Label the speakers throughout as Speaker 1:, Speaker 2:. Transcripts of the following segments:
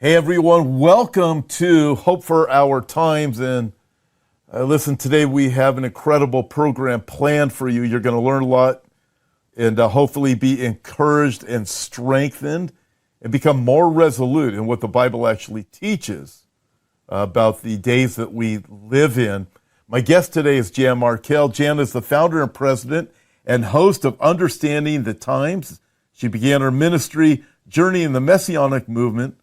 Speaker 1: Hey everyone, welcome to Hope for Our Times. And listen, today we have an incredible program planned for you. You're going to learn a lot and hopefully be encouraged and strengthened and become more resolute in what the Bible actually teaches about the days that we live in. My guest today is Jan Markell. Jan is the founder and president and host of Understanding the Times. She began her ministry journey in the Messianic movement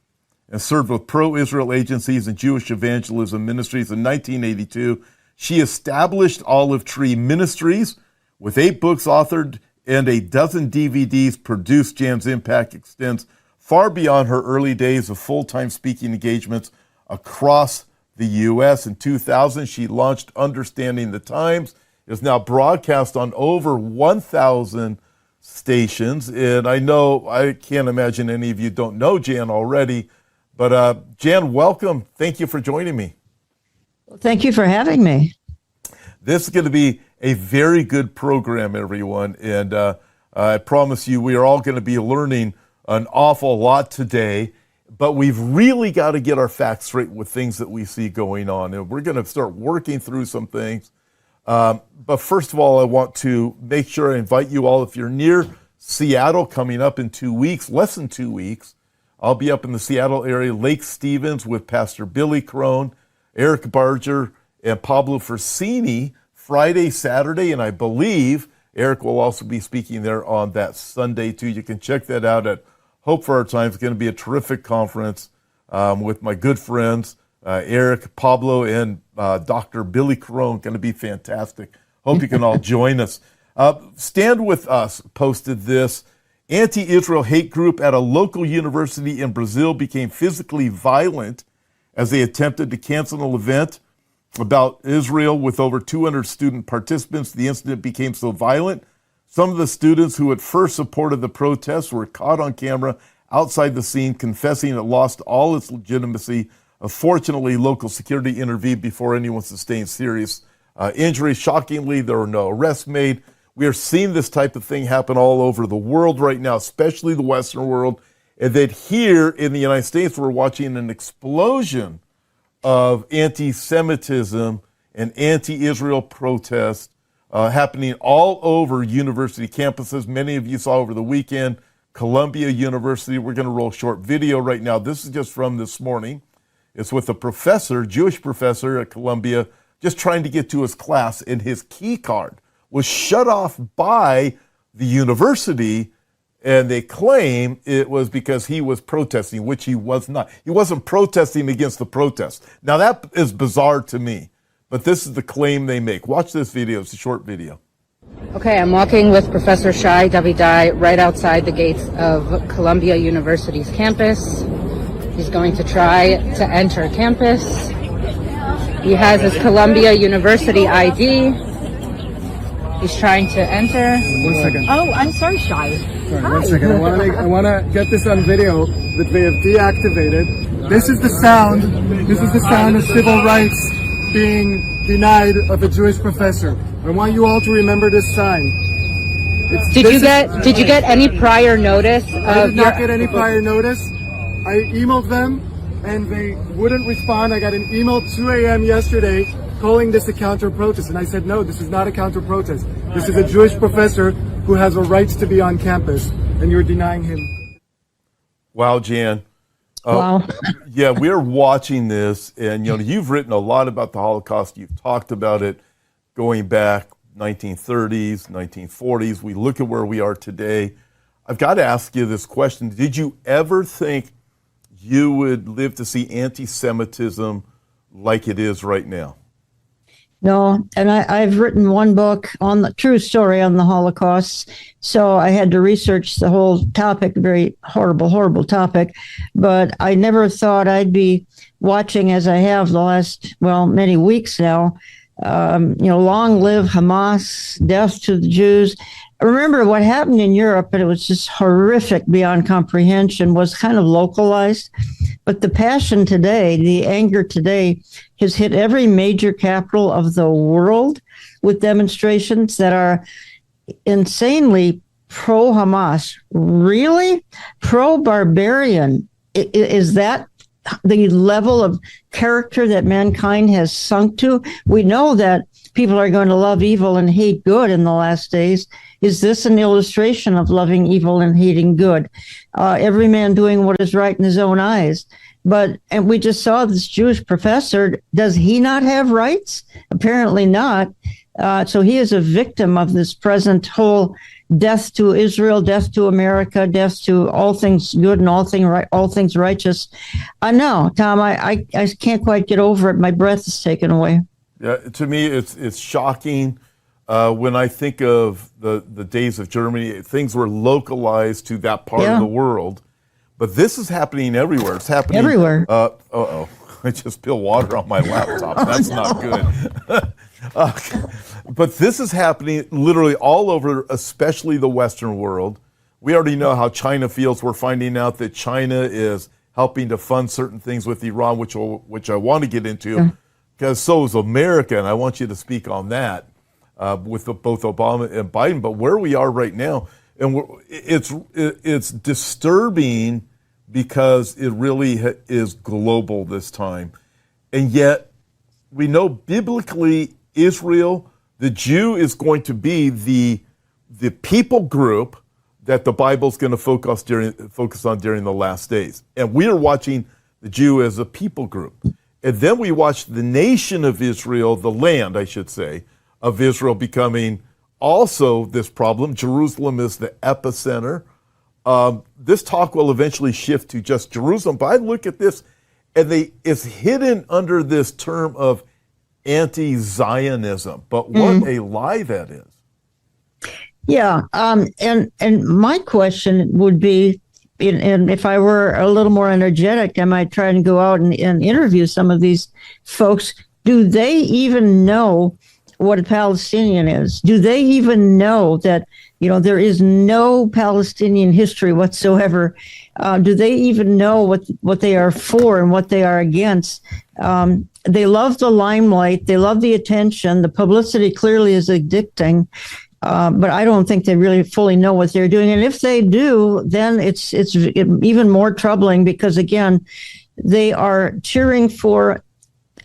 Speaker 1: and served with pro-Israel agencies and Jewish evangelism ministries in 1982. She established Olive Tree Ministries with 8 books authored and a dozen DVDs produced. Jan's impact extends far beyond her early days of full-time speaking engagements across the U.S. In 2000, she launched Understanding the Times. It is now broadcast on over 1,000 stations. And I can't imagine any of you don't know Jan already. But Jan, welcome. Thank you for joining me.
Speaker 2: Thank you for having me.
Speaker 1: This is going to be a very good program, everyone. And I promise you, we are all going to be learning an awful lot today. But we've really got to get our facts straight with things that we see going on. And we're going to start working through some things. But first of all, I want to make sure I invite you all, if you're near Seattle coming up in 2 weeks, less than 2 weeks, I'll be up in the Seattle area, Lake Stevens, with Pastor Billy Crone, Eric Barger, and Pablo Forsini, Friday, Saturday, and I believe Eric will also be speaking there on that Sunday too. You can check that out at Hope for Our Times. It's going to be a terrific conference with my good friends, Eric, Pablo, and Dr. Billy Crone. Going to be fantastic. Hope you can all join us. Stand With Us posted this. Anti-Israel hate group at a local university in Brazil became physically violent as they attempted to cancel an event about Israel with over 200 student participants. The incident became so violent, some of the students who at first supported the protests were caught on camera outside the scene confessing it lost all its legitimacy. Fortunately, local security intervened before anyone sustained serious injury. Shockingly, there were no arrests made. We are seeing this type of thing happen all over the world right now, especially the Western world. And that here in the United States, we're watching an explosion of anti-Semitism and anti-Israel protests happening all over university campuses. Many of you saw over the weekend, Columbia University. We're going to roll a short video right now. This is just from this morning. It's with a professor, Jewish professor at Columbia, just trying to get to his class, and his key card was shut off by the university, and they claim it was because he was protesting, which he was not. He wasn't protesting against the protest. Now, that is bizarre to me, but this is the claim they make. Watch this video. It's a short video.
Speaker 3: Okay, I'm walking with Professor Shai Davidai right outside the gates of Columbia University's campus. He's going to try to enter campus. He has his Columbia University ID. He's trying to enter.
Speaker 4: 1 second.
Speaker 3: Oh, I'm sorry, Shai.
Speaker 4: Sorry, 1 second. I want to get this on video that they have deactivated. This is the sound. This is the sound of civil rights being denied of a Jewish professor. I want you all to remember this sign.
Speaker 3: Did you get any prior notice?
Speaker 4: I did not get any prior notice. I emailed them and they wouldn't respond. I got an email 2 a.m. yesterday calling this a counter-protest. And I said, no, this is not a counter-protest. This is a Jewish professor who has a right to be on campus, and you're denying him.
Speaker 1: Wow, Jan.
Speaker 2: Wow.
Speaker 1: Yeah, we're watching this, and you've written a lot about the Holocaust. You've talked about it going back 1930s, 1940s. We look at where we are today. I've got to ask you this question. Did you ever think you would live to see anti-Semitism like it is right now?
Speaker 2: No, and I've written one book on the true story on the Holocaust, so I had to research the whole topic, very horrible, horrible topic, but I never thought I'd be watching, as I have the last, many weeks now, long live Hamas, death to the Jews. I remember what happened in Europe, and it was just horrific beyond comprehension, was kind of localized. But the passion today, the anger today, has hit every major capital of the world with demonstrations that are insanely pro-Hamas. Really? Pro-barbarian. Is that the level of character that mankind has sunk to? We know that people are going to love evil and hate good in the last days. Is this an illustration of loving evil and hating good? Every man doing what is right in his own eyes. And we just saw this Jewish professor. Does he not have rights? Apparently not. So he is a victim of this present whole death to Israel, death to America, death to all things good and all things righteous. No, Tom, I can't quite get over it. My breath is taken away.
Speaker 1: Yeah, to me, it's shocking. When I think of the days of Germany, things were localized to that part of the world. But this is happening everywhere. It's happening
Speaker 2: everywhere.
Speaker 1: I just spilled water on my laptop. That's not good. But this is happening literally all over, especially the Western world. We already know how China feels. We're finding out that China is helping to fund certain things with Iran, which I want to get into, because so is America, and I want you to speak on that with both Obama and Biden. But where we are right now, and it's disturbing because it really is global this time, and yet we know biblically Israel, the Jew, is going to be the people group that the Bible's going to focus on during the last days. And we are watching the Jew as a people group. And then we watch the nation of Israel, the land, I should say, of Israel becoming also this problem. Jerusalem is the epicenter. This talk will eventually shift to just Jerusalem. But I look at this, and it's hidden under this term of anti-Zionism, but what a lie that is.
Speaker 2: Yeah, and my question would be, and if I were a little more energetic, I might try and go out and interview some of these folks. Do they even know what a Palestinian is? Do they even know that, there is no Palestinian history whatsoever? Do they even know what they are for and what they are against? They love the limelight. They love the attention. The publicity clearly is addicting. But I don't think they really fully know what they're doing. And if they do, then it's even more troubling because, again, they are cheering for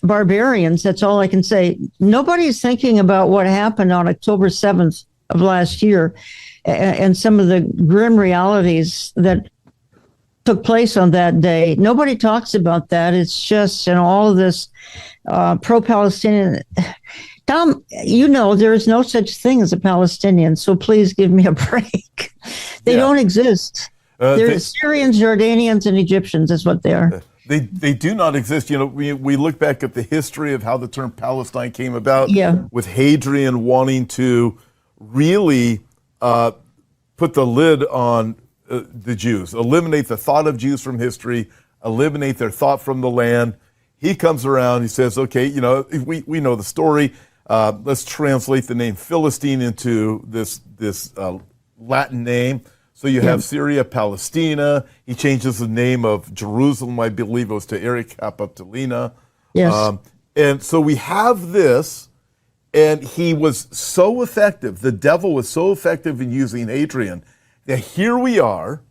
Speaker 2: barbarians. That's all I can say. Nobody's thinking about what happened on October 7th of last year and some of the grim realities that took place on that day. Nobody talks about that. It's just, all of this pro-Palestinian. Tom, there is no such thing as a Palestinian, so please give me a break. They don't exist. They're Syrians, Jordanians, and Egyptians is what they are.
Speaker 1: They do not exist. We look back at the history of how the term Palestine came about with Hadrian wanting to really put the lid on the Jews, eliminate the thought of Jews from history, eliminate their thought from the land. He comes around, he says, okay, we know the story. Let's translate the name Philistine into this Latin name. So you have Syria, Palestina. He changes the name of Jerusalem, I believe it was to Area Capitolina.
Speaker 2: Yes.
Speaker 1: And so we have this, and he was so effective, the devil was so effective in using Hadrian, that here we are,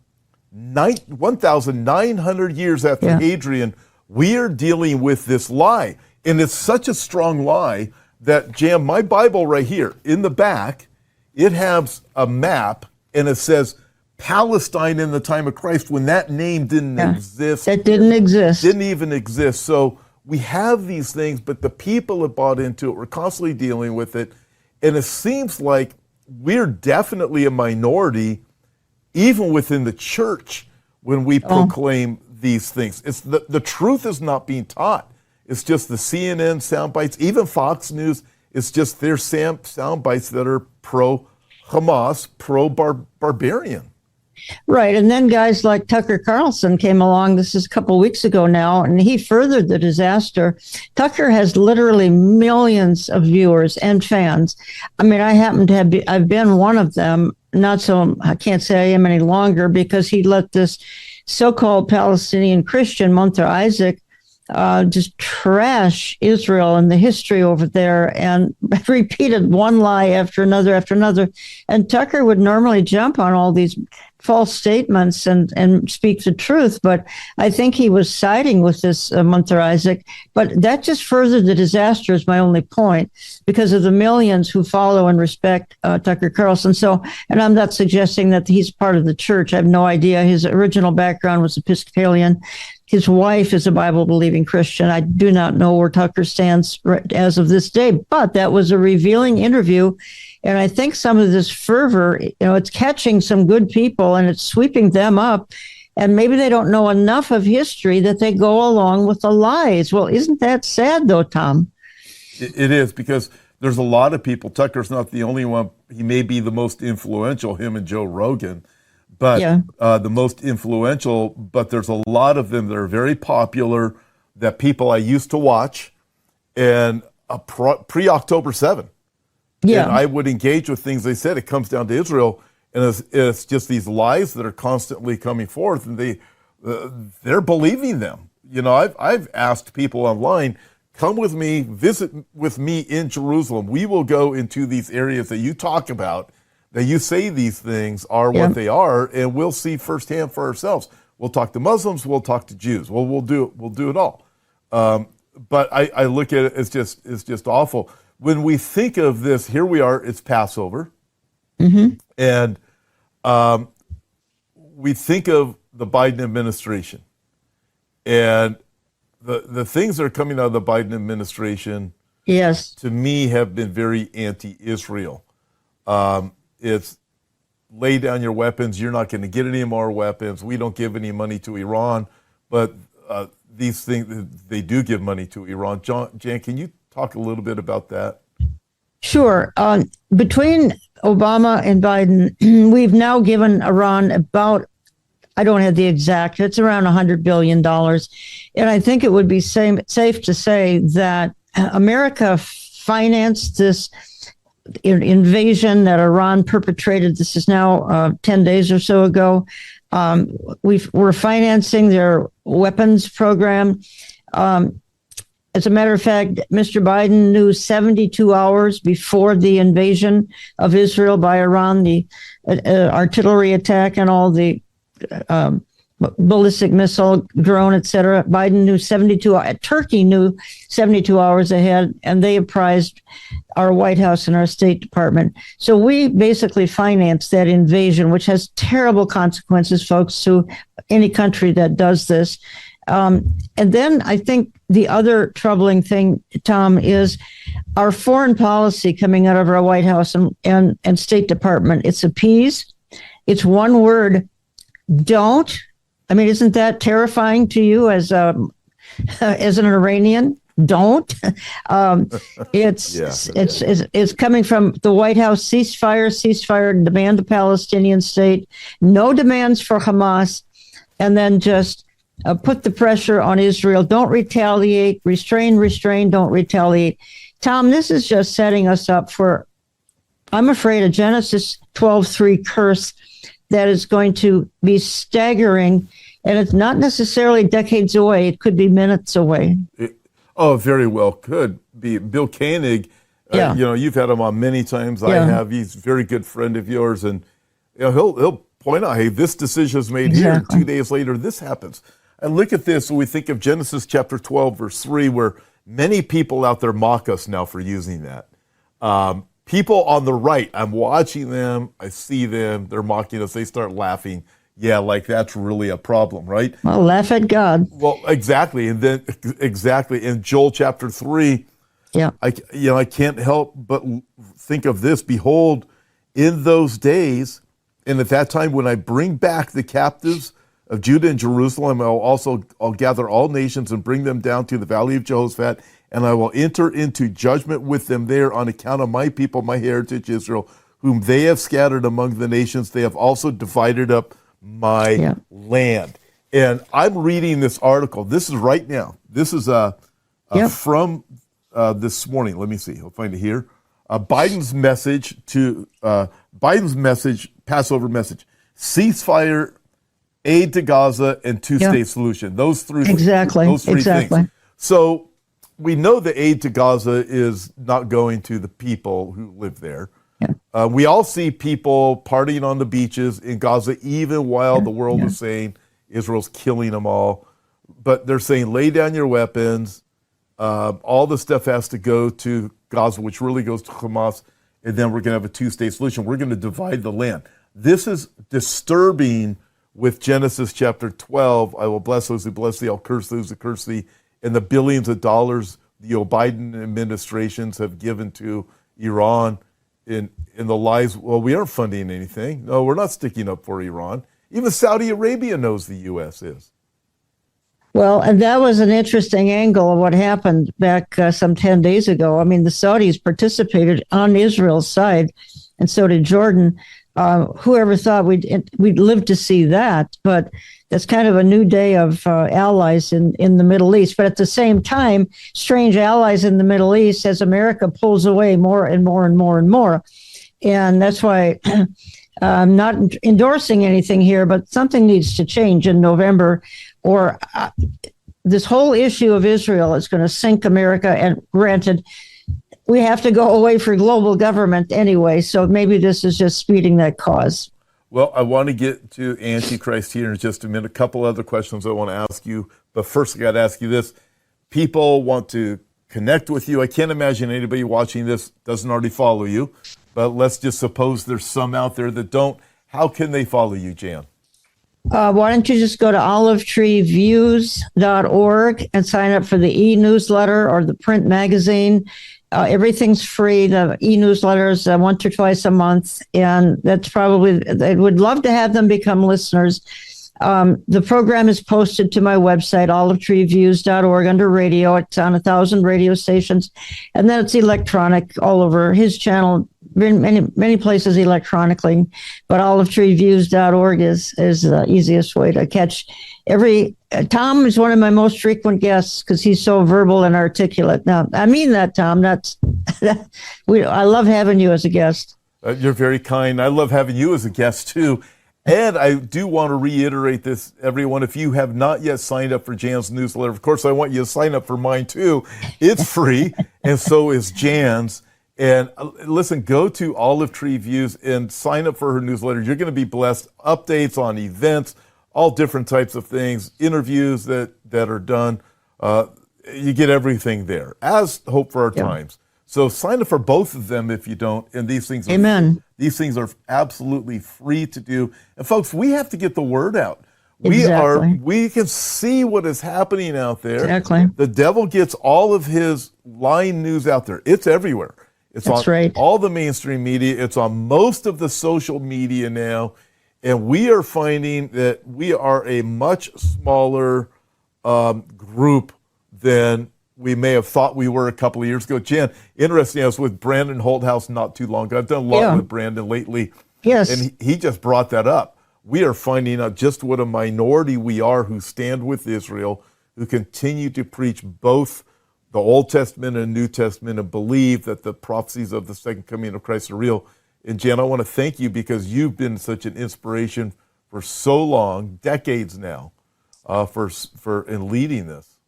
Speaker 1: 1,900 years after Hadrian, we are dealing with this lie. And it's such a strong lie that, Jam, my Bible right here, in the back, it has a map, and it says Palestine in the time of Christ, when that name didn't exist.
Speaker 2: That didn't exist.
Speaker 1: Didn't even exist. So we have these things, but the people have bought into it. We're constantly dealing with it. And it seems like we're definitely a minority, even within the church, when we proclaim these things. It's the truth is not being taught. It's just the CNN sound bites, even Fox News. It's just their sound bites that are pro-Hamas, pro-barbarian.
Speaker 2: Right. And then guys like Tucker Carlson came along. This is a couple of weeks ago now, and he furthered the disaster. Tucker has literally millions of viewers and fans. I mean, I've been one of them. Not so, I can't say I am any longer because he let this so-called Palestinian Christian, Munter Isaac, just trash Israel and the history over there and repeated one lie after another. And Tucker would normally jump on all these false statements and speak the truth. But I think he was siding with this Munther Isaac. But that just furthered the disaster is my only point, because of the millions who follow and respect Tucker Carlson. So, and I'm not suggesting that he's part of the church. I have no idea. His original background was Episcopalian. His wife is a Bible-believing Christian. I do not know where Tucker stands as of this day, but that was a revealing interview. And I think some of this fervor, it's catching some good people and it's sweeping them up. And maybe they don't know enough of history that they go along with the lies. Well, isn't that sad, though, Tom?
Speaker 1: It is, because there's a lot of people. Tucker's not the only one. He may be the most influential, him and Joe Rogan. But the most influential, but there's a lot of them that are very popular that people I used to watch, and pre-October 7.
Speaker 2: Yeah.
Speaker 1: And I would engage with things they said. It comes down to Israel, and it's just these lies that are constantly coming forth, and they're believing them. I've asked people online, come with me, visit with me in Jerusalem. We will go into these areas that you talk about, that you say these things are what they are, and we'll see firsthand for ourselves. We'll talk to Muslims, we'll talk to Jews. Well, we'll do it all. But I look at it as just awful. When we think of this, here we are, it's Passover. Mm-hmm. And we think of the Biden administration. And the things that are coming out of the Biden administration, to me, have been very anti-Israel. It's lay down your weapons. You're not going to get any more weapons. We don't give any money to Iran, but these things, they do give money to Iran. Jan, can you talk a little bit about that?
Speaker 2: Sure. Between Obama and Biden, we've now given Iran about, I don't have the exact, it's around $100 billion. And I think it would be safe to say that America financed this invasion that Iran perpetrated. This is now 10 days or so ago. We're financing their weapons program. As a matter of fact, Mr. Biden knew 72 hours before the invasion of Israel by Iran, the artillery attack and all the ballistic missile, drone, etc. Biden knew 72 hours. Turkey knew 72 hours ahead, and they apprised our White House and our State Department. So we basically financed that invasion, which has terrible consequences, folks, to any country that does this. And then I think the other troubling thing, Tom, is our foreign policy coming out of our White House and State Department. It's appease. It's one word, don't. I mean, isn't that terrifying to you as an Iranian? Don't. It's coming from the White House. Ceasefire, demand a Palestinian state. No demands for Hamas, and then just put the pressure on Israel. Don't retaliate. Restrain. Don't retaliate. Tom, this is just setting us up for, I'm afraid, a Genesis 12:3 curse that is going to be staggering. And it's not necessarily decades away. It could be minutes away.
Speaker 1: Very well could be. Bill Koenig, you've had him on many times. I have. He's a very good friend of yours. And he'll point out, hey, this decision is made here. 2 days later, this happens. And look at this when we think of Genesis chapter 12, verse 3, where many people out there mock us now for using that. People on the right, I'm watching them. I see them. They're mocking us. They start laughing. Yeah, like that's really a problem, right?
Speaker 2: Well, laugh at God.
Speaker 1: Well, exactly. And then in Joel chapter 3, I can't help but think of this. Behold, in those days, and at that time when I bring back the captives of Judah and Jerusalem, I'll gather all nations and bring them down to the valley of Jehoshaphat, and I will enter into judgment with them there on account of my people, my heritage Israel, whom they have scattered among the nations. They have also divided up my land. And I'm reading this article. This is right now. This is from this morning. Let me see. I'll find it here. Biden's message, Passover message, ceasefire, aid to Gaza, and two-state solution. Those three things. So we know the aid to Gaza is not going to the people who live there. We all see people partying on the beaches in Gaza, even while the world is saying Israel's killing them all. But they're saying, lay down your weapons. All the stuff has to go to Gaza, which really goes to Hamas, and then we're going to have a two-state solution. We're going to divide the land. This is disturbing with Genesis chapter 12. I will bless those who bless thee, I'll curse those who curse thee, and the billions of dollars the Biden administrations have given to Iran in the lies. Well, we aren't funding anything. No, we're not sticking up for Iran. Even Saudi Arabia knows the U.S. is.
Speaker 2: Well, and that was an interesting angle of what happened back some 10 days ago. I mean, the Saudis participated on Israel's side, and so did Jordan. Whoever thought we'd live to see that? But that's kind of a new day of allies in the Middle East. But at the same time, strange allies in the Middle East as America pulls away more and more and more and more. And that's why I'm not endorsing anything here, but something needs to change in November, or this whole issue of Israel is going to sink America. And granted, we have to go away for global government anyway, so maybe this is just speeding that cause.
Speaker 1: Well, I want to get to Antichrist here in just a minute. A couple other questions I want to ask you, but first I got to ask you this. People want to connect with you. I can't imagine anybody watching this doesn't already follow you, but let's just suppose there's some out there that don't. How can they follow you, Jan?
Speaker 2: Why don't you just go to olivetreeviews.org and sign up for the e-newsletter or the print magazine. Everything's free. The e-newsletters once or twice a month, and that's probably, I would love to have them become listeners. The program is posted to my website, olivetreeviews.org, under radio. It's on 1,000 radio stations, and then it's electronic all over his channel. Many places electronically, but olivetreeviews.org is the easiest way to catch every. Tom is one of my most frequent guests because he's so verbal and articulate. Now, I mean that, Tom. I love having you as a guest.
Speaker 1: You're very kind. I love having you as a guest too. And I do want to reiterate this, everyone. If you have not yet signed up for Jan's newsletter, of course, I want you to sign up for mine too. It's free, and so is Jan's. And listen, go to Olive Tree Views and sign up for her newsletter. You're going to be blessed. Updates on events, all different types of things, interviews that are done. You get everything there, as Hope for Our Times. So sign up for both of them if you don't. And these things are absolutely free to do. And folks, we have to get the word out. We can see what is happening out there.
Speaker 2: Exactly.
Speaker 1: The devil gets all of his lying news out there. It's everywhere. It's
Speaker 2: That's
Speaker 1: on
Speaker 2: right.
Speaker 1: all the mainstream media. It's on most of the social media now. And we are finding that we are a much smaller group than we may have thought we were a couple of years ago. Jan, interesting, I was with Brandon Holthouse not too long ago. I've done a lot with Brandon lately.
Speaker 2: Yes.
Speaker 1: And he just brought that up. We are finding out just what a minority we are who stand with Israel, who continue to preach both the Old Testament and New Testament and believe that the prophecies of the second coming of Christ are real. And Jan, I want to thank you because you've been such an inspiration for so long, decades now, for in leading this.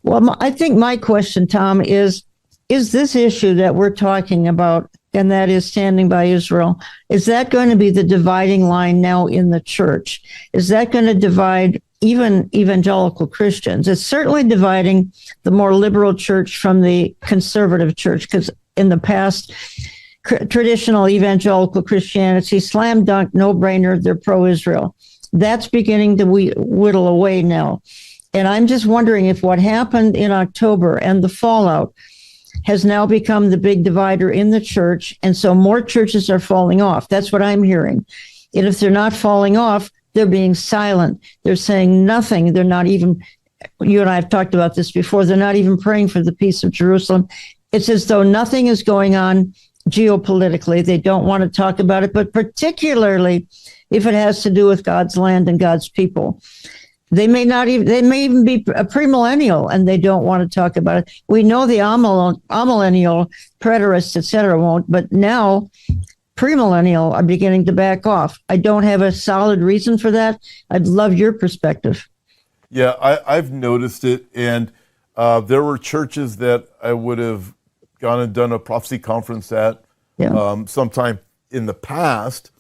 Speaker 2: Well, I think my question, Tom, is this issue that we're talking about, and that is standing by Israel, is that going to be the dividing line now in the church? Is that going to divide even evangelical Christians? It's certainly dividing the more liberal church from the conservative church, because in the past, traditional evangelical Christianity, slam dunk, no brainer, they're pro-Israel. That's beginning to whittle away now. And I'm just wondering if what happened in October and the fallout has now become the big divider in the church. And so more churches are falling off. That's what I'm hearing. And if they're not falling off, they're being silent. They're saying nothing. They're not even, you and I have talked about this before, they're not even praying for the peace of Jerusalem. It's as though nothing is going on geopolitically. They don't want to talk about it, but particularly if it has to do with God's land and God's people. They may even be a premillennial and they don't want to talk about it. We know the amillennial preterists, et cetera, won't, but now premillennial are beginning to back off. I don't have a solid reason for that. I'd love your perspective.
Speaker 1: Yeah, I've noticed it. And there were churches that I would have gone and done a prophecy conference at
Speaker 2: Yeah.
Speaker 1: Sometime in the past,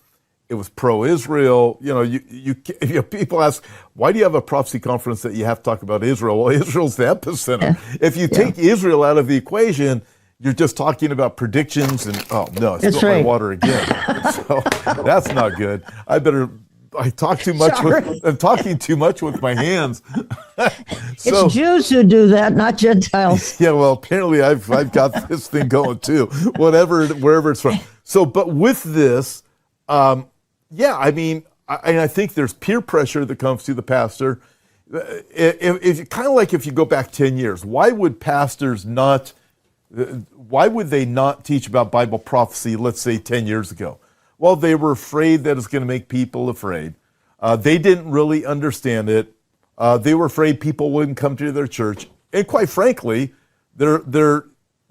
Speaker 1: it was pro-Israel. People ask, why do you have a prophecy conference that you have to talk about Israel? Well, Israel's the epicenter.
Speaker 2: Yeah.
Speaker 1: If you take Israel out of the equation, you're just talking about predictions and, oh, no, I spilled my water again. So that's not good. I talk too much. I'm talking too much with my hands.
Speaker 2: It's Jews who do that, not Gentiles.
Speaker 1: Yeah, well, apparently I've got this thing going too, wherever it's from. So, but with this, I think there's peer pressure that comes to the pastor. If kind of like if you go back 10 years, why would they not teach about Bible prophecy, let's say 10 years ago? Well, they were afraid that it's going to make people afraid. They didn't really understand it. They were afraid people wouldn't come to their church. And quite frankly, their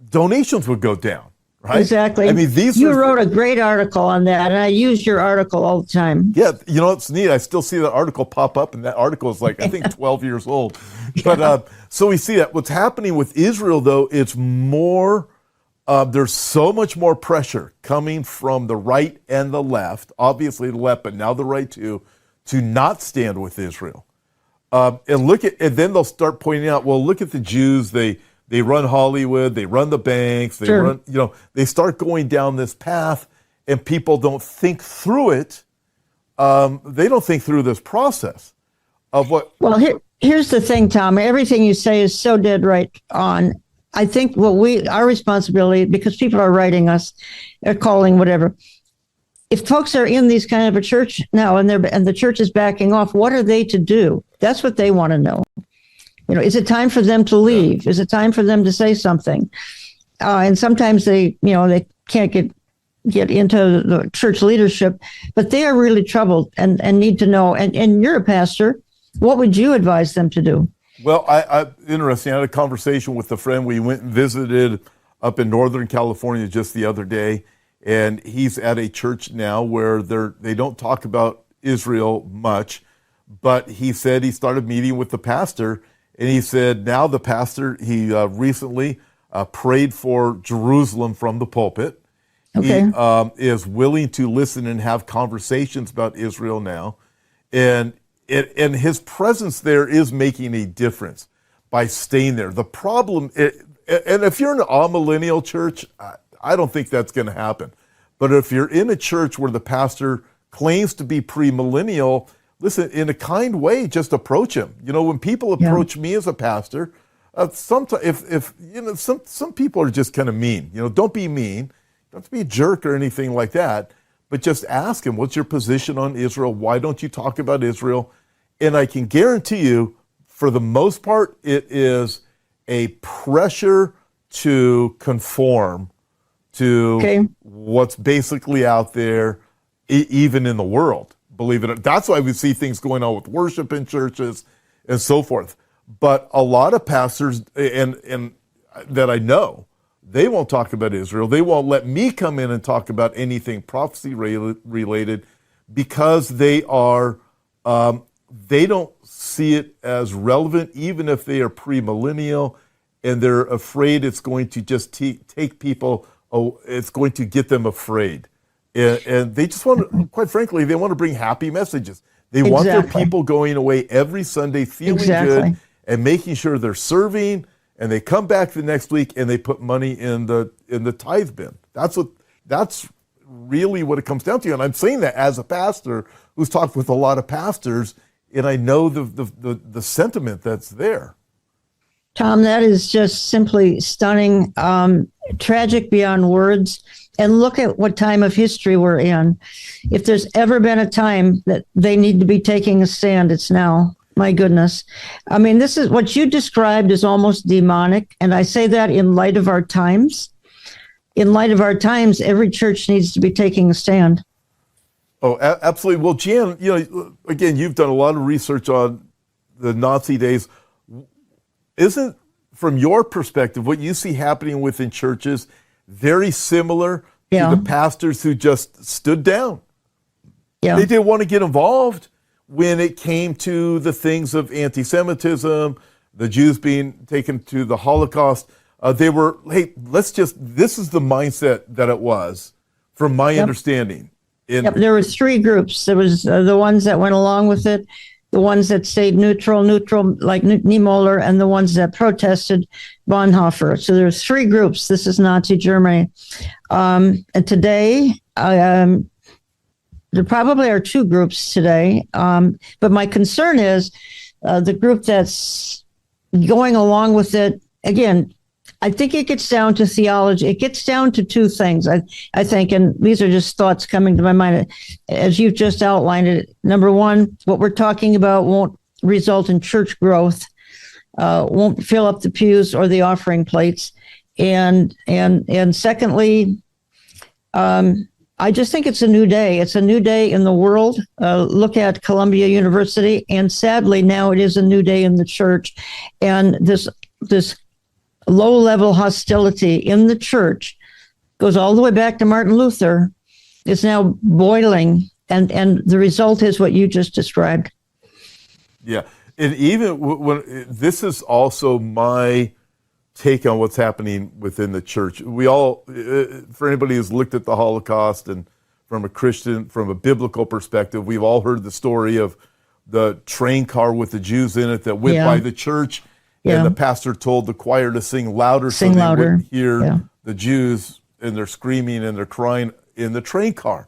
Speaker 1: donations would go down, right?
Speaker 2: Exactly.
Speaker 1: I mean,
Speaker 2: you wrote a great article on that, and I use your article all the time.
Speaker 1: Yeah, it's neat. I still see that article pop up, and that article is like, I think, 12 years old. But so we see that. What's happening with Israel, though, it's more... there's so much more pressure coming from the right and the left, obviously the left, but now the right too, to not stand with Israel. And then they'll start pointing out, well, look at the Jews. They run Hollywood, they run the banks, they run, they start going down this path, and people don't think through it. They don't think through this process of what.
Speaker 2: Well, here's the thing, Tom. Everything you say is so dead right on. I think our responsibility, because people are writing us, or calling, whatever. If folks are in these kind of a church now and the church is backing off, what are they to do? That's what they want to know. Is it time for them to leave? Is it time for them to say something? And sometimes they can't get into the church leadership, but they are really troubled and need to know. And you're a pastor. What would you advise them to do?
Speaker 1: Well, interesting. I had a conversation with a friend. We went and visited up in Northern California just the other day, and he's at a church now where they don't talk about Israel much, but he said he started meeting with the pastor, and he said now the pastor, he recently prayed for Jerusalem from the pulpit.
Speaker 2: Okay.
Speaker 1: He is willing to listen and have conversations about Israel now, and his presence there is making a difference by staying there. The problem, and if you're in an amillennial church, I don't think that's going to happen. But if you're in a church where the pastor claims to be premillennial, listen, in a kind way, just approach him. When people approach me as a pastor, sometimes some people are just kind of mean. Don't be mean. Don't have to be a jerk or anything like that. But just ask him, what's your position on Israel? Why don't you talk about Israel? And I can guarantee you, for the most part, it is a pressure to conform to what's basically out there, even in the world, believe it or not. That's why we see things going on with worship in churches and so forth. But a lot of pastors and that I know, they won't talk about Israel. They won't let me come in and talk about anything prophecy related because they don't see it as relevant, even if they are premillennial, and they're afraid it's going to just take people, it's going to get them afraid. And they just want to, quite frankly, they want to bring happy messages. They want their people going away every Sunday feeling good and making sure they're serving, and they come back the next week and they put money in the tithe bin. That's really what it comes down to. And I'm saying that as a pastor who's talked with a lot of pastors, and I know the sentiment that's there.
Speaker 2: Tom, that is just simply stunning, tragic beyond words. And look at what time of history we're in. If there's ever been a time that they need to be taking a stand, it's now. My goodness. I mean, this is what you described is almost demonic. And I say that in light of our times. In light of our times, every church needs to be taking a stand.
Speaker 1: Oh, absolutely. Well, Jan, again, you've done a lot of research on the Nazi days. Isn't, from your perspective, what you see happening within churches very similar to the pastors who just stood down? Yeah. They didn't want to get involved when it came to the things of anti-Semitism, the Jews being taken to the Holocaust. They were, hey, this is the mindset that it was. from my understanding.
Speaker 2: Yep, there were three groups. There was the ones that went along with it, the ones that stayed neutral like Niemöller, and the ones that protested, Bonhoeffer. So there's three groups. This is Nazi Germany. And today, there probably are two groups today. But my concern is the group that's going along with it. Again, I think it gets down to theology. It gets down to two things, I think, and these are just thoughts coming to my mind as you've just outlined it. Number one, what we're talking about won't result in church growth, won't fill up the pews or the offering plates. And secondly, I just think it's a new day. It's a new day in the world. Look at Columbia University, and sadly now it is a new day in the church. And this low-level hostility in the church goes all the way back to Martin Luther. It's now boiling, and the result is what you just described.
Speaker 1: Yeah, and even when this is also my take on what's happening within the church. We all, for anybody who's looked at the Holocaust and from a biblical perspective, we've all heard the story of the train car with the Jews in it that went by the church. Yeah. And the pastor told the choir to sing louder so they wouldn't hear the Jews, and they're screaming and they're crying in the train car.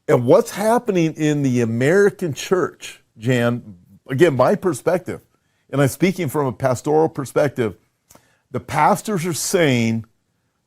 Speaker 1: And what's happening in the American church, Jan, again, my perspective, and I'm speaking from a pastoral perspective, the pastors are saying,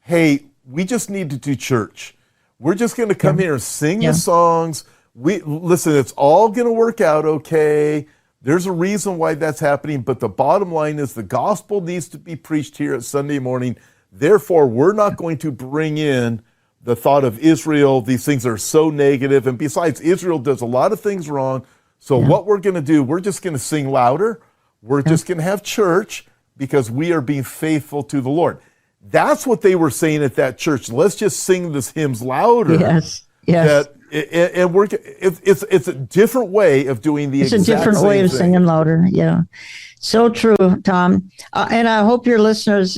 Speaker 1: hey, we just need to do church. We're just going to come here and sing the songs. Listen, it's all going to work out okay. There's a reason why that's happening, but the bottom line is the gospel needs to be preached here at Sunday morning. Therefore, we're not going to bring in the thought of Israel. These things are so negative. And besides, Israel does a lot of things wrong. So what we're going to do, we're just going to sing louder. We're just going to have church because we are being faithful to the Lord. That's what they were saying at that church. Let's just sing this hymns louder.
Speaker 2: Yes.
Speaker 1: It's a different way of doing the exact same thing. It's a different way of
Speaker 2: singing louder. Yeah. So true, Tom. And I hope your listeners,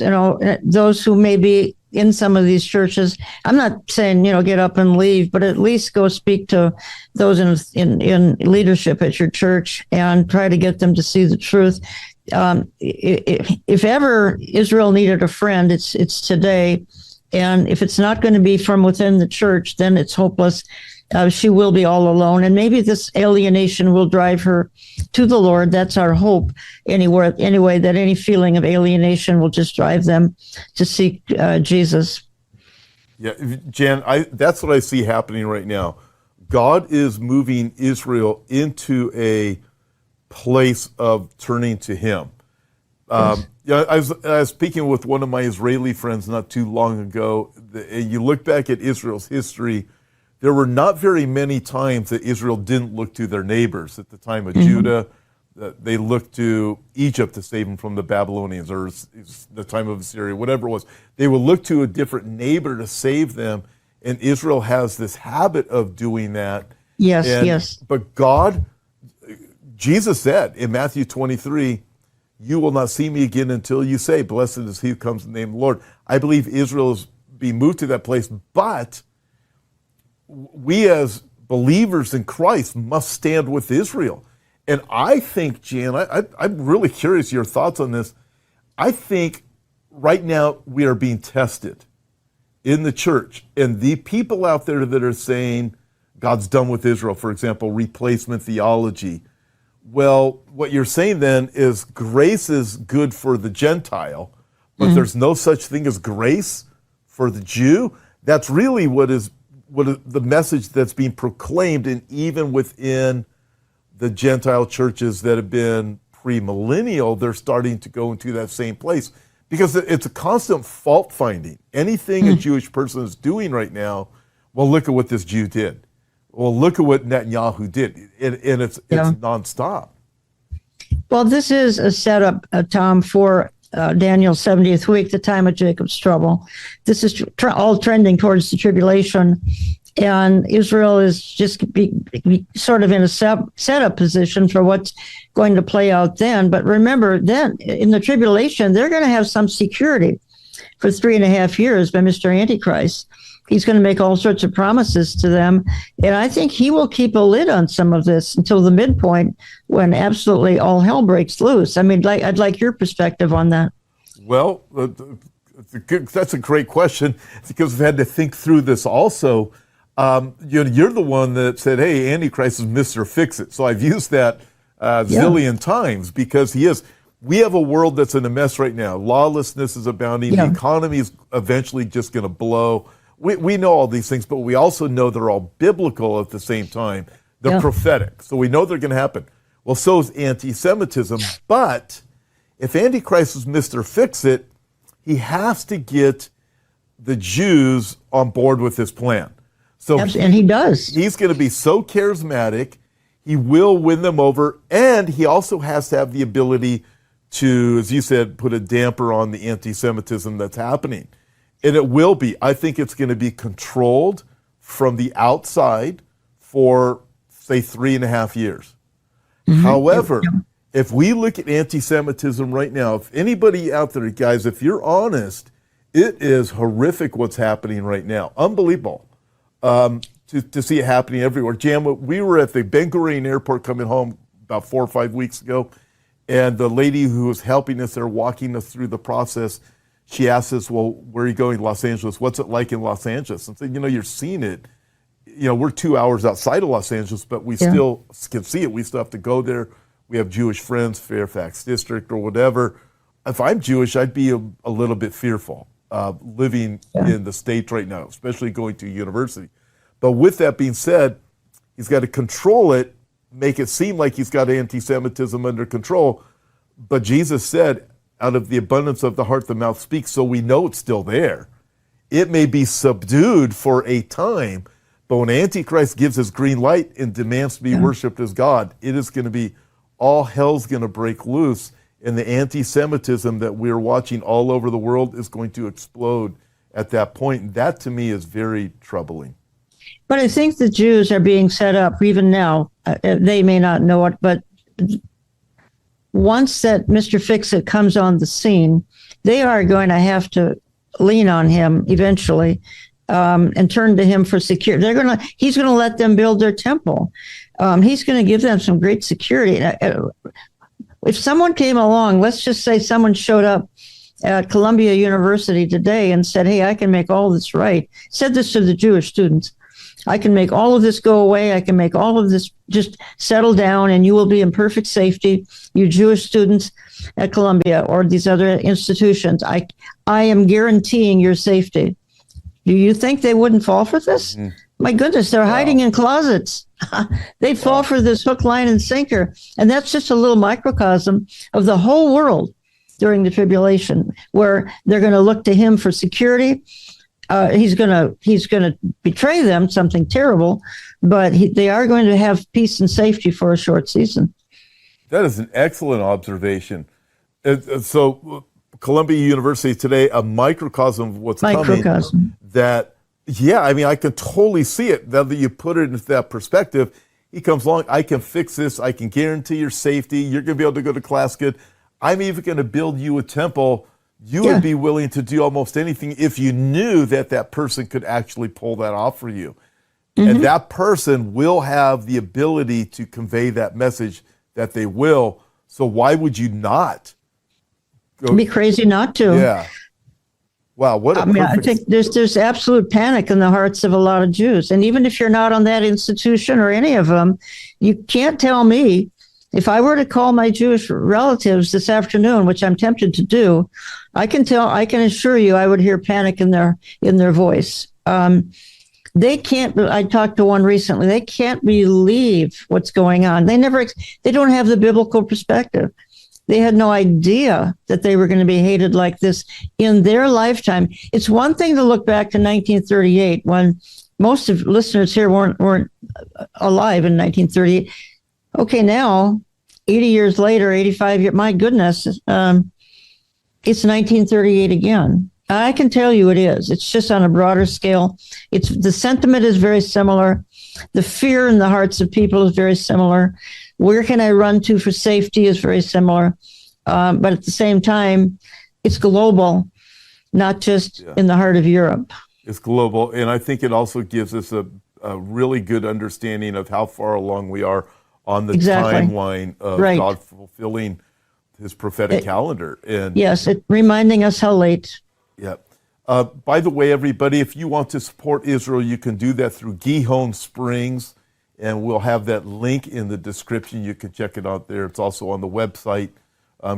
Speaker 2: those who may be in some of these churches, I'm not saying, get up and leave, but at least go speak to those in leadership at your church and try to get them to see the truth. If ever Israel needed a friend, it's today. And if it's not going to be from within the church, then it's hopeless. She will be all alone. And maybe this alienation will drive her to the Lord. That's our hope anyway, that any feeling of alienation will just drive them to seek Jesus.
Speaker 1: Yeah, Jan, that's what I see happening right now. God is moving Israel into a place of turning to Him. I was speaking with one of my Israeli friends not too long ago. You look back at Israel's history, there were not very many times that Israel didn't look to their neighbors. At the time of Judah, they looked to Egypt to save them from the Babylonians, or the time of Assyria, whatever it was. They would look to a different neighbor to save them, and Israel has this habit of doing that.
Speaker 2: Yes.
Speaker 1: But Jesus said in Matthew 23, you will not see me again until you say, blessed is he who comes in the name of the Lord. I believe Israel is being moved to that place, but we as believers in Christ must stand with Israel. And I think, Jan, I'm really curious your thoughts on this. I think right now we are being tested in the church. And the people out there that are saying God's done with Israel, for example, replacement theology. Well, what you're saying then is grace is good for the Gentile, but there's no such thing as grace for the Jew. That's really what is the message that's being proclaimed, and even within the Gentile churches that have been premillennial, they're starting to go into that same place because it's a constant fault finding. Anything a Jewish person is doing right now, well, look at what this Jew did. Well, look at what Netanyahu did, and it's nonstop.
Speaker 2: Well, this is a setup, Tom, for Daniel's 70th week, the time of Jacob's trouble. This is all trending towards the tribulation, and Israel is just sort of in a setup position for what's going to play out then. But remember, then in the tribulation, they're going to have some security for 3.5 years by Mr. Antichrist. He's going to make all sorts of promises to them. And I think he will keep a lid on some of this until the midpoint when absolutely all hell breaks loose. I mean, I'd like your perspective on that.
Speaker 1: Well, that's a great question because we've had to think through this also. You're the one that said, hey, Antichrist is Mr. Fix-It. So I've used that zillion times because he is. We have a world that's in a mess right now. Lawlessness is abounding. The economy is eventually just going to blow. We know all these things, but we also know they're all biblical at the same time. They're prophetic. So we know they're going to happen. Well, so is anti-Semitism. But if Antichrist is Mr. Fix-It, he has to get the Jews on board with his plan. So
Speaker 2: and he does.
Speaker 1: He's going to be so charismatic. He will win them over. And he also has to have the ability to, as you said, put a damper on the anti-Semitism that's happening. And it will be. I think it's going to be controlled from the outside for, say, 3.5 years. However, if we look at anti-Semitism right now, if anybody out there, guys, if you're honest, it is horrific what's happening right now. Unbelievable to see it happening everywhere. Jan, we were at the Ben Gurion Airport coming home about 4 or 5 weeks ago, and the lady who was helping us there, walking us through the process, she asked us, well, where are you going? Los Angeles. What's it like in Los Angeles? And said, you're seeing it. We're 2 hours outside of Los Angeles, but we still can see it. We still have to go there. We have Jewish friends, Fairfax District or whatever. If I'm Jewish, I'd be a little bit fearful living in the States right now, especially going to university. But with that being said, he's got to control it, make it seem like he's got anti-Semitism under control. But Jesus said, out of the abundance of the heart, the mouth speaks, so we know it's still there. It may be subdued for a time, but when Antichrist gives his green light and demands to be worshipped as God, it is going to be, all hell's going to break loose, and the anti-Semitism that we're watching all over the world is going to explode at that point. And that, to me, is very troubling.
Speaker 2: But I think the Jews are being set up, even now. They may not know it, but once that Mr. Fix-It comes on the scene, they are going to have to lean on him eventually and turn to him for security. He's going to let them build their temple. He's going to give them some great security. If someone came along, let's just say someone showed up at Columbia University today and said, hey, I can make all this right. Said this to the Jewish students. I can make all of this go away. I can make all of this just settle down, and you will be in perfect safety, you Jewish students at Columbia or these other institutions. I am guaranteeing your safety. Do you think they wouldn't fall for this? My goodness, they're hiding in closets. They'd fall for this hook, line, and sinker. And that's just a little microcosm of the whole world during the tribulation, where they're going to look to him for security. He's going to betray them, something terrible, but they are going to have peace and safety for a short season.
Speaker 1: That is an excellent observation. So Columbia University today, a microcosm of what's coming. That, I can totally see it. Now that you put it into that perspective, he comes along, I can fix this, I can guarantee your safety, you're going to be able to go to class good. I'm even going to build you a temple. You would be willing to do almost anything if you knew that person could actually pull that off for you. And that person will have the ability to convey that message that they will. So why would you not?
Speaker 2: It'd be crazy not to.
Speaker 1: Yeah. Wow. What
Speaker 2: I think there's absolute panic in the hearts of a lot of Jews. And even if you're not on that institution or any of them, you can't tell me. If I were to call my Jewish relatives this afternoon, which I'm tempted to do, I can assure you I would hear panic in their voice. They can't, I talked to one recently, they can't believe what's going on. They don't have the biblical perspective. They had no idea that they were going to be hated like this in their lifetime. It's one thing to look back to 1938 when most of listeners here weren't alive in 1938. Okay, now, 80 years later, 85 years, my goodness, it's 1938 again. I can tell you it is. It's just on a broader scale. The sentiment is very similar. The fear in the hearts of people is very similar. Where can I run to for safety is very similar. But at the same time, it's global, not just in the heart of Europe.
Speaker 1: It's global, and I think it also gives us a really good understanding of how far along we are on the
Speaker 2: Exactly.
Speaker 1: timeline of
Speaker 2: Right.
Speaker 1: God fulfilling His prophetic calendar. And
Speaker 2: Yes, it reminding us how late.
Speaker 1: yeah. By the way, everybody, if you want to support Israel, you can do that through Gihon Springs, and we'll have that link in the description. You can check it out there. It's also on the website.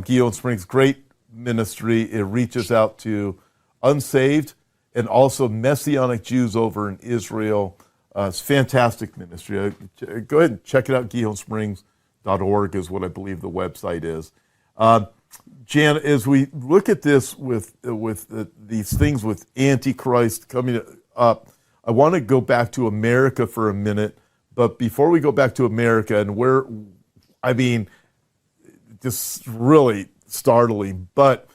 Speaker 1: Gihon Springs, great ministry. It reaches out to unsaved and also Messianic Jews over in Israel. It's fantastic ministry. Go ahead and check it out. GihonSprings.org is what I believe the website is. Jan, as we look at this with these things with Antichrist coming up, I want to go back to America for a minute. But before we go back to America, and just really startling, but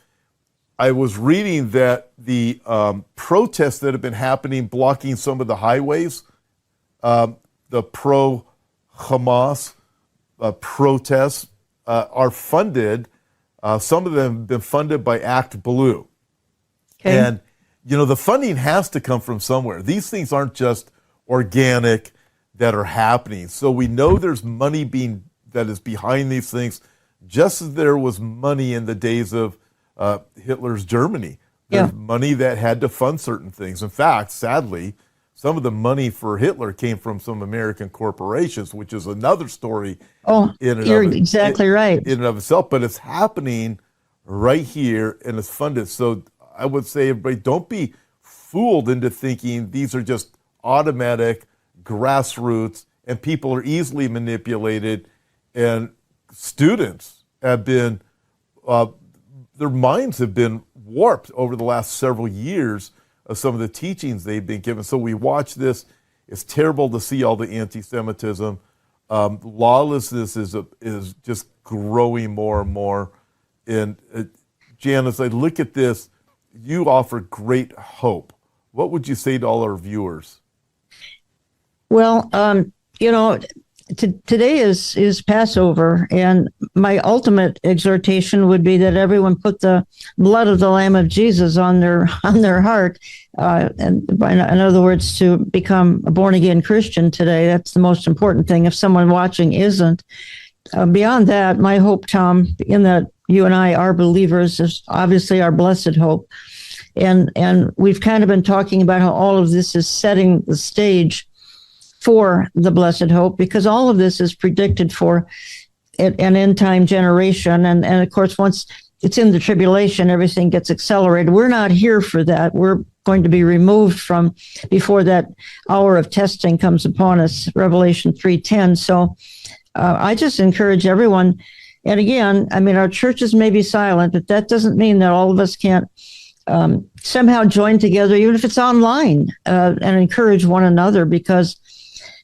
Speaker 1: I was reading that the protests that have been happening, blocking some of the highways, the pro-Hamas protests are funded. Some of them have been funded by Act Blue.
Speaker 2: Okay.
Speaker 1: And, the funding has to come from somewhere. These things aren't just organic that are happening. So we know there's money that is behind these things, just as there was money in the days of Hitler's Germany. There's money that had to fund certain things. In fact, sadly, some of the money for Hitler came from some American corporations, which is another story.
Speaker 2: Oh, you're exactly right.
Speaker 1: In and of itself, but it's happening right here and it's funded. So I would say, everybody, don't be fooled into thinking these are just automatic grassroots and people are easily manipulated. And students have been, their minds have been warped over the last several years of some of the teachings they've been given. So we watch this. It's terrible to see all the anti-Semitism. Lawlessness is just growing more and more. And Jan, as I look at this, you offer great hope. What would you say to all our viewers?
Speaker 2: Well, today is Passover, and my ultimate exhortation would be that everyone put the blood of the Lamb of Jesus on their heart, and in other words, to become a born again Christian today. That's the most important thing. If someone watching isn't, beyond that, my hope, Tom, in that you and I are believers, is obviously our blessed hope, and we've kind of been talking about how all of this is setting the stage for the blessed hope, because all of this is predicted for an end time generation. And of course, once it's in the tribulation, everything gets accelerated. We're not here for that. We're going to be removed from before that hour of testing comes upon us, Revelation 3:10. So I just encourage everyone. And again, our churches may be silent, but that doesn't mean that all of us can't somehow join together, even if it's online, and encourage one another, because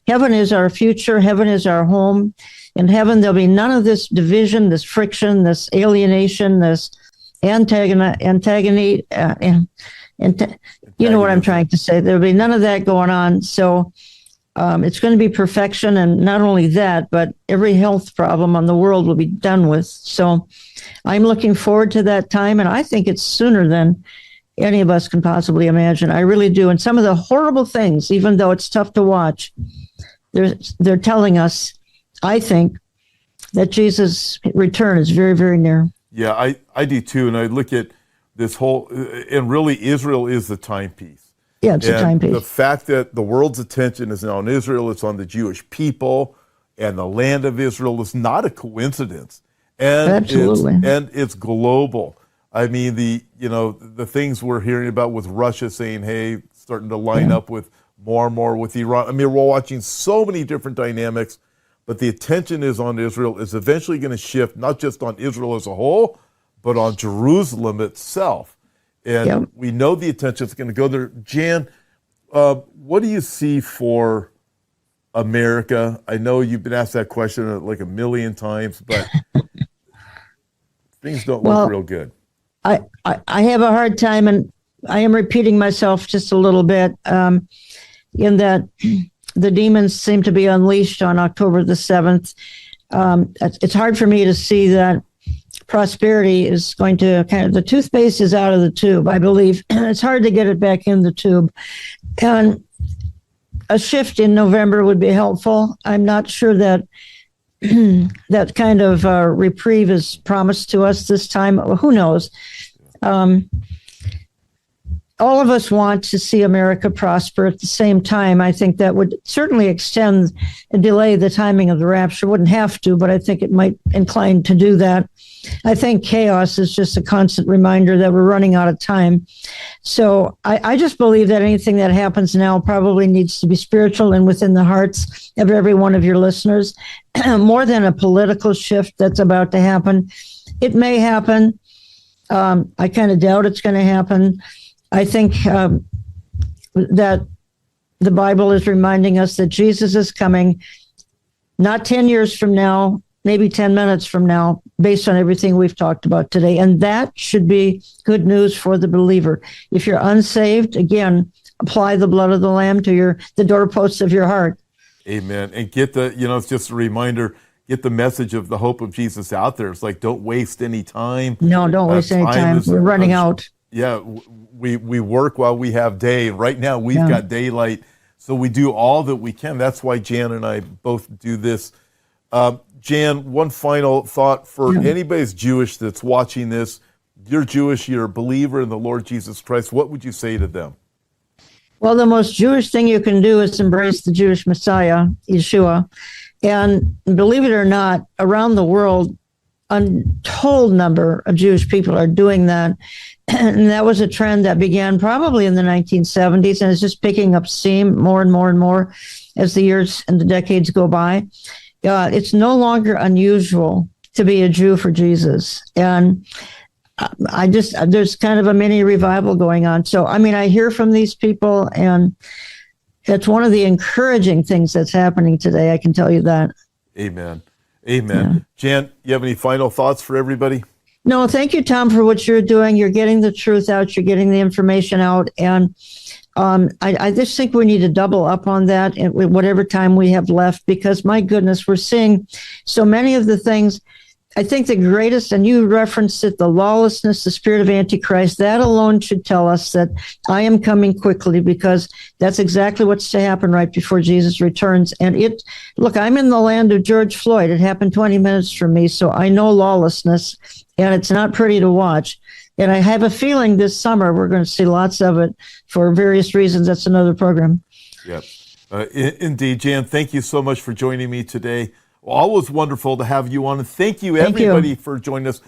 Speaker 2: heaven is our future. Heaven is our home. In heaven, there'll be none of this division, this friction, this alienation, this antagonism. You know what I'm trying to say. There'll be none of that going on. So it's going to be perfection. And not only that, but every health problem on the world will be done with. So I'm looking forward to that time. And I think it's sooner than any of us can possibly imagine. I really do. And some of the horrible things, even though it's tough to watch, they're telling us, I think, that Jesus' return is very, very near.
Speaker 1: Yeah, I do too. And I look at this whole, and really Israel is the timepiece.
Speaker 2: Yeah, it's a timepiece.
Speaker 1: The fact that the world's attention is now on Israel, it's on the Jewish people, and the land of Israel is not a coincidence. And
Speaker 2: Absolutely.
Speaker 1: It's global. The things we're hearing about with Russia saying, hey, starting to line up with more and more with Iran. We're watching so many different dynamics, but the attention is on Israel. It's eventually going to shift, not just on Israel as a whole, but on Jerusalem itself. And we know the attention is going to go there. Jan, what do you see for America? I know you've been asked that question like a million times, but things don't look real good.
Speaker 2: I have a hard time, and I am repeating myself just a little bit, in that the demons seem to be unleashed on October the 7th. It's hard for me to see that prosperity is going to the toothpaste is out of the tube, I believe. It's hard to get it back in the tube. And a shift in November would be helpful. I'm not sure that that kind of reprieve is promised to us this time. Who knows? All of us want to see America prosper. At the same time, I think that would certainly extend and delay the timing of the rapture. Wouldn't have to, but I think it might incline to do that. I think chaos is just a constant reminder that we're running out of time. So I just believe that anything that happens now probably needs to be spiritual and within the hearts of every one of your listeners, more than a political shift that's about to happen. It may happen. I kind of doubt it's going to happen. I think that the Bible is reminding us that Jesus is coming, not 10 years from now, maybe 10 minutes from now, based on everything we've talked about today. And that should be good news for the believer. If you're unsaved, again, apply the blood of the Lamb to the doorposts of your heart.
Speaker 1: Amen. And get it's just a reminder, get the message of the hope of Jesus out there. It's like, don't waste any time.
Speaker 2: No, don't waste any time. We're running out.
Speaker 1: Yeah, we work while we have day. Right now, we've got daylight, so we do all that we can. That's why Jan and I both do this. Jan, one final thought for anybody who's Jewish that's watching this. You're Jewish, you're a believer in the Lord Jesus Christ. What would you say to them?
Speaker 2: Well, the most Jewish thing you can do is embrace the Jewish Messiah, Yeshua. And believe it or not, around the world, untold number of Jewish people are doing that. And that was a trend that began probably in the 1970s and is just picking up steam more and more and more as the years and the decades go by. It's no longer unusual to be a Jew for Jesus. And there's kind of a mini revival going on. So, I mean, I hear from these people, and it's one of the encouraging things that's happening today. I can tell you that.
Speaker 1: Amen. Amen. Yeah. Jan, you have any final thoughts for everybody?
Speaker 2: No, thank you, Tom, for what you're doing. You're getting the truth out. You're getting the information out. And I just think we need to double up on that at whatever time we have left, because, my goodness, we're seeing so many of the things. I think the greatest, and you referenced it, the lawlessness, the spirit of Antichrist, that alone should tell us that I am coming quickly, because that's exactly what's to happen right before Jesus returns. And look, I'm in the land of George Floyd. It happened 20 minutes from me, so I know lawlessness, and it's not pretty to watch. And I have a feeling this summer we're going to see lots of it for various reasons. That's another program.
Speaker 1: Yep. Indeed, Jan, thank you so much for joining me today. Always wonderful to have you on. And thank you, everybody, for joining us.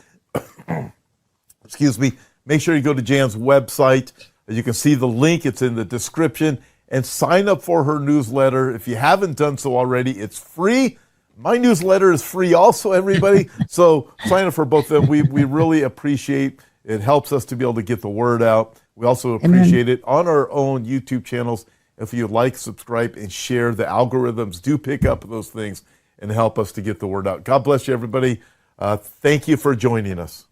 Speaker 1: Excuse me. Make sure you go to Jan's website. You can see the link. It's in the description. And sign up for her newsletter. If you haven't done so already, it's free. My newsletter is free also, everybody. So sign up for both of them. We really appreciate it. It helps us to be able to get the word out. We also appreciate it on our own YouTube channels. If you like, subscribe, and share, the algorithms do pick up those things and help us to get the word out. God bless you, everybody. Thank you for joining us.